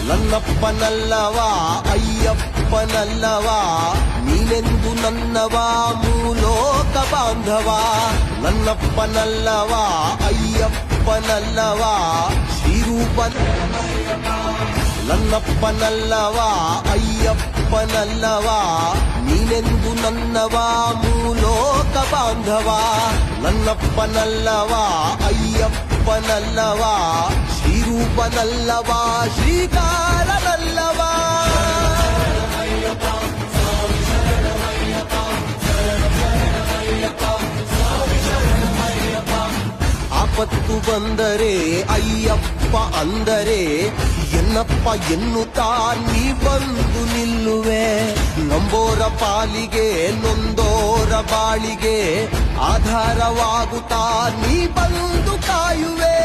ನನ್ನಪ್ಪನಲ್ಲವಾ ಅಯ್ಯಪ್ಪನಲ್ಲವಾ ನೀನೆಂದು ನನ್ನವಾ ಮೂಲೋಕ ಬಾಂಧವ. ನನ್ನಪ್ಪನಲ್ಲವಾ ಅಯ್ಯಪ್ಪನಲ್ಲವಾ ಶ್ರೀರೂಪ. ನನ್ನಪ್ಪನಲ್ಲವಾ ಅಯ್ಯಪ್ಪನಲ್ಲವಾ ನೀನೆಂದು ನನ್ನವಾ ಮೂಲೋಕ ಬಾಂಧವ. ನನ್ನಪ್ಪನಲ್ಲವಾ ಅಯ್ಯಪ್ಪನಲ್ಲವಾ ಶ್ರೀರೂಪನಲ್ಲವಾ ಶ್ರೀಕಾರನಲ್ಲವಾ. ಆಪತ್ತು ಬಂದರೆ ಅಯ್ಯಪ್ಪ ಅಂದರೆ ಎನ್ನಪ್ಪ ಎನ್ನುತ್ತಾ ನೀ ಬಂದು ನಿಲ್ಲುವೆ. ನಂಬೋರ ಪಾಲಿಗೆ ನೊಂದೋರ ಬಾಳಿಗೆ ಆಧಾರವಾಗುತ್ತಾ ನೀ ಬಂದು ಕಾಯುವೆ.